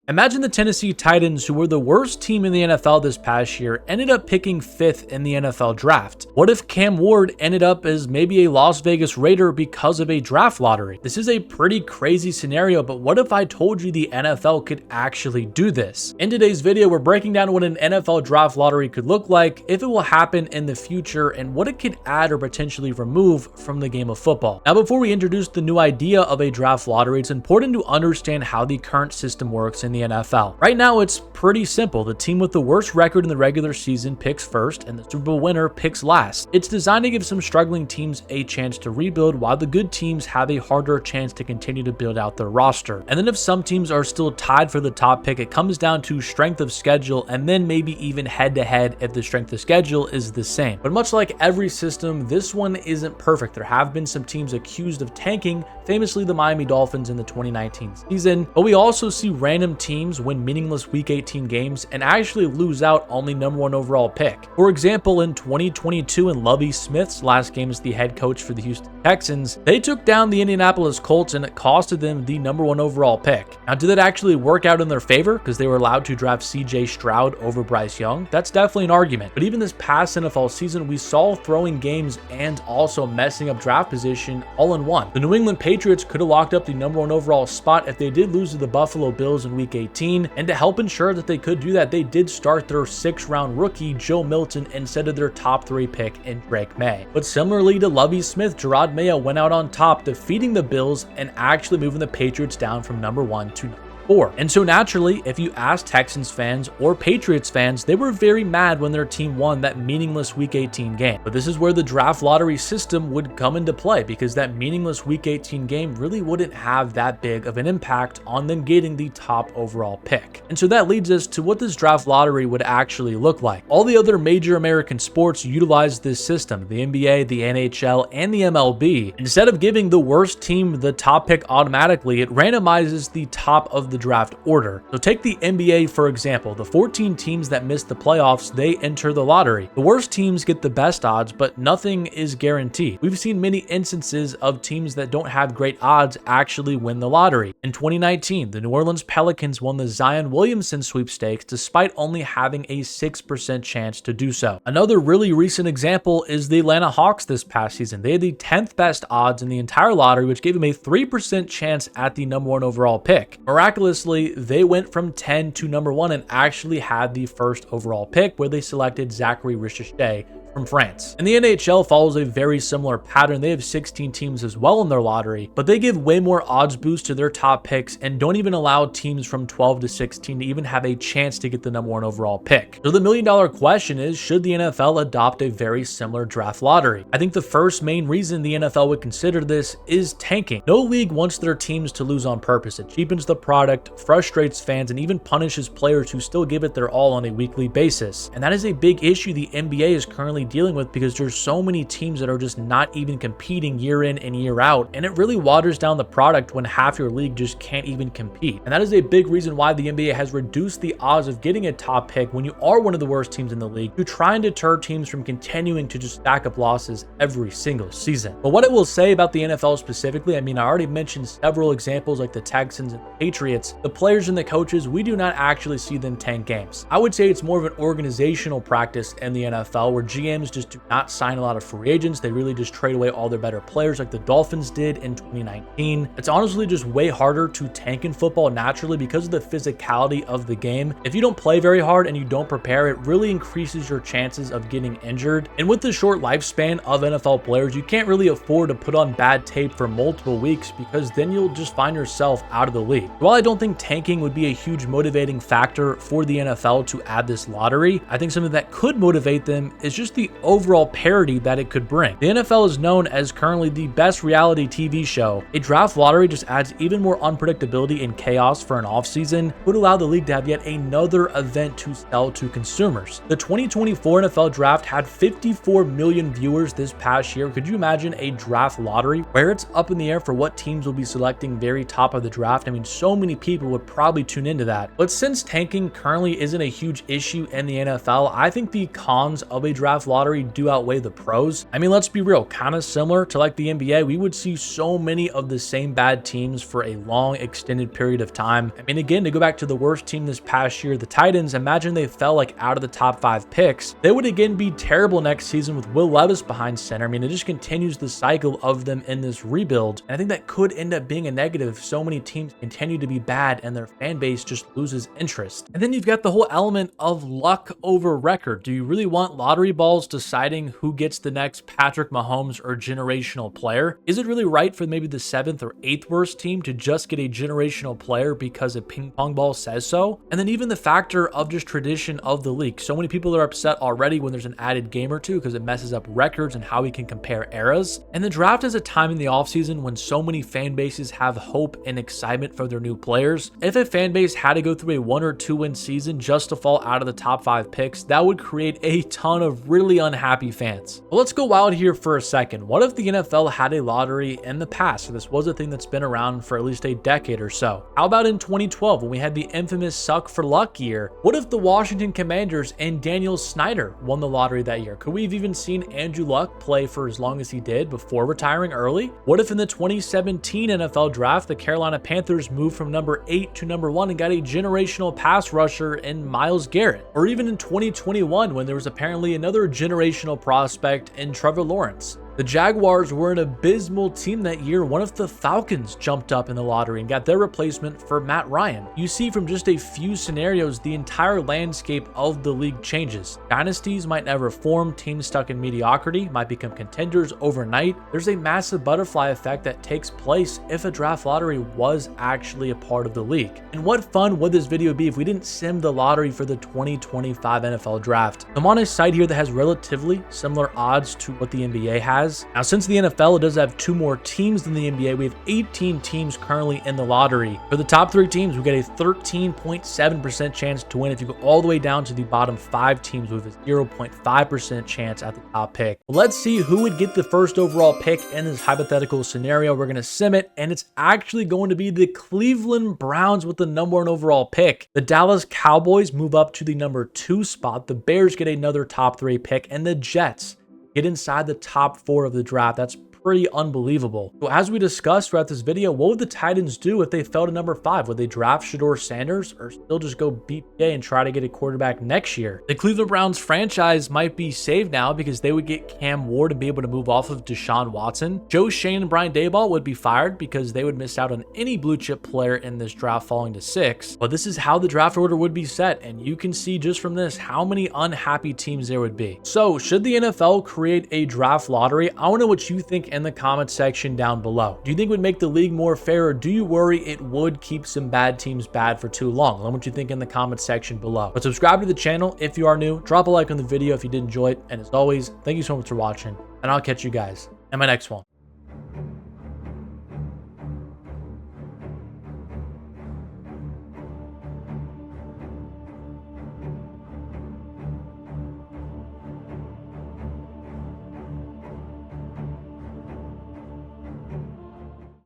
Imagine the Tennessee Titans, who were the worst team in the NFL this past year, ended up picking 5th in the NFL draft. What if Cam Ward ended up as maybe a Las Vegas Raider because of a draft lottery? This is a pretty crazy scenario, but what if I told you the NFL could actually do this? In today's video, we're breaking down what an NFL draft lottery could look like, if it will happen in the future, and what it could add or potentially remove from the game of football. Now, before we introduce the new idea of a draft lottery, it's important to understand how the current system works in the NFL. Right now, it's pretty simple. The team with the worst record in the regular season picks first, and the Super Bowl winner picks last. It's designed to give some struggling teams a chance to rebuild, while the good teams have a harder chance to continue to build out their roster. And then if some teams are still tied for the top pick, it comes down to strength of schedule, and then maybe even head-to-head if the strength of schedule is the same. But much like every system, this one isn't perfect. There have been some teams accused of tanking, famously the Miami Dolphins in the 2019 season, but we also see random teams win meaningless Week 18 games and actually lose out on the #1 overall pick. For example, in 2022, in Lovie Smith's last game as the head coach for the Houston Texans, they took down the Indianapolis Colts and it costed them the #1 overall pick. Now, did that actually work out in their favor because they were allowed to draft CJ Stroud over Bryce Young? That's definitely an argument. But even this past NFL season, we saw throwing games and also messing up draft position all in one. The New England Patriots could have locked up the #1 overall spot if they did lose to the Buffalo Bills in Week 18, and to help ensure that they could do that, they did start their 6th-round rookie Joe Milton instead of their top 3 pick in Drake May. But similarly to Lovie Smith, Gerard Mayo went out on top, defeating the Bills and actually moving the Patriots down from #1 to #4. And so naturally, if you ask Texans fans or Patriots fans, they were very mad when their team won that meaningless Week 18 game. But this is where the draft lottery system would come into play, because that meaningless Week 18 game really wouldn't have that big of an impact on them getting the top overall pick. And so that leads us to what this draft lottery would actually look like. All the other major American sports utilize this system, the NBA, the NHL, and the MLB. Instead of giving the worst team the top pick automatically, it randomizes the top of the draft order. So take the NBA for example. The 14 teams that miss the playoffs, they enter the lottery. The worst teams get the best odds, but nothing is guaranteed. We've seen many instances of teams that don't have great odds actually win the lottery. In 2019, the New Orleans Pelicans won the Zion Williamson sweepstakes despite only having a 6% chance to do so. Another really recent example is the Atlanta Hawks this past season. They had the 10th best odds in the entire lottery, which gave them a 3% chance at the #1 overall pick. Miraculously, they went from 10 to #1 and actually had the 1st overall pick, where they selected Zachary Richichet from France. And the NHL follows a very similar pattern. They have 16 teams as well in their lottery, but they give way more odds boost to their top picks and don't even allow teams from 12 to 16 to even have a chance to get the #1 overall pick. So the million-dollar question is, should the NFL adopt a very similar draft lottery? I think the first main reason the NFL would consider this is tanking. No league wants their teams to lose on purpose. It cheapens the product, frustrates fans, and even punishes players who still give it their all on a weekly basis. And that is a big issue the NBA is currently dealing with, because there's so many teams that are just not even competing year in and year out, and it really waters down the product when half your league just can't even compete. And that is a big reason why the NBA has reduced the odds of getting a top pick when you are one of the worst teams in the league, to try and deter teams from continuing to just stack up losses every single season. But what I will say about the NFL specifically, I already mentioned several examples like the Texans and the Patriots. The players and the coaches, we do not actually see them tank games. I would say it's more of an organizational practice in the NFL, where GMs just do not sign a lot of free agents. They really just trade away all their better players like the Dolphins did in 2019. It's honestly just way harder to tank in football naturally because of the physicality of the game. If you don't play very hard and you don't prepare, it really increases your chances of getting injured. And with the short lifespan of NFL players, you can't really afford to put on bad tape for multiple weeks, because then you'll just find yourself out of the league. While I don't think tanking would be a huge motivating factor for the NFL to add this lottery, I think something that could motivate them is just the overall parity that it could bring. The NFL is known as currently the best reality TV show. A draft lottery just adds even more unpredictability and chaos for an offseason, would allow the league to have yet another event to sell to consumers. The 2024 NFL draft had 54 million viewers this past year. Could you imagine a draft lottery where it's up in the air for what teams will be selecting very top of the draft? So many people would probably tune into that. But since tanking currently isn't a huge issue in the NFL, I think the cons of a draft lottery do outweigh the pros. I mean, let's be real, kind of similar to like the NBA, we would see so many of the same bad teams for a long extended period of time. I mean, again, to go back to the worst team this past year, the Titans, imagine they fell like out of the top 5 picks. They would again be terrible next season with Will Levis behind center. I mean, it just continues the cycle of them in this rebuild. And I think that could end up being a negative if so many teams continue to be bad and their fan base just loses interest. And then you've got the whole element of luck over record. Do you really want lottery balls deciding who gets the next Patrick Mahomes or generational player? Is it really right for maybe the 7th or 8th worst team to just get a generational player because a ping pong ball says so? And then even the factor of just tradition of the league. So many people are upset already when there's an added game or two because it messes up records and how we can compare eras. And the draft is a time in the offseason when so many fan bases have hope and excitement for their new players. If a fan base had to go through a 1 or 2 win season just to fall out of the top 5 picks, that would create a ton of really unhappy fans. Well, let's go wild here for a second. What if the NFL had a lottery in the past? So this was a thing that's been around for at least a decade or so. How about in 2012 when we had the infamous suck for luck year? What if the Washington Commanders and Daniel Snyder won the lottery that year? Could we have even seen Andrew Luck play for as long as he did before retiring early? What if in the 2017 NFL draft, the Carolina Panthers moved from number 8 to number 1 and got a generational pass rusher in Myles Garrett? Or even in 2021 when there was apparently another generational prospect in Trevor Lawrence? The Jaguars were an abysmal team that year. One of the Falcons jumped up in the lottery and got their replacement for Matt Ryan. You see from just a few scenarios, the entire landscape of the league changes. Dynasties might never form, teams stuck in mediocrity might become contenders overnight. There's a massive butterfly effect that takes place if a draft lottery was actually a part of the league. And what fun would this video be if we didn't sim the lottery for the 2025 NFL draft? I'm on a site here that has relatively similar odds to what the NBA has. Now, since the NFL does have 2 more teams than the NBA, we have 18 teams currently in the lottery. For the top 3 teams, we get a 13.7% chance to win. If you go all the way down to the bottom 5 teams, we have a 0.5% chance at the top pick. Let's see who would get the first overall pick in this hypothetical scenario. We're going to sim it, and it's actually going to be the Cleveland Browns with the number 1 overall pick. The Dallas Cowboys move up to the number 2 spot. The Bears get another top 3 pick, and the Jets get inside the top 4 of the draft. That's pretty unbelievable. So as we discussed throughout this video, what would the Titans do if they fell to number 5? Would they draft Shedeur Sanders or still just go BPA and try to get a quarterback next year? The Cleveland Browns franchise might be saved now because they would get Cam Ward and be able to move off of Deshaun Watson. Joe Shane and Brian Daboll would be fired because they would miss out on any blue chip player in this draft falling to 6. But this is how the draft order would be set, and you can see just from this how many unhappy teams there would be. So should the NFL create a draft lottery? I want to know what you think in the comment section down below. Do you think it would make the league more fair, or do you worry it would keep some bad teams bad for too long? Let me know what you think in the comment section below. But subscribe to the channel if you are new. Drop a like on the video if you did enjoy it. And as always, thank you so much for watching, and I'll catch you guys in my next one.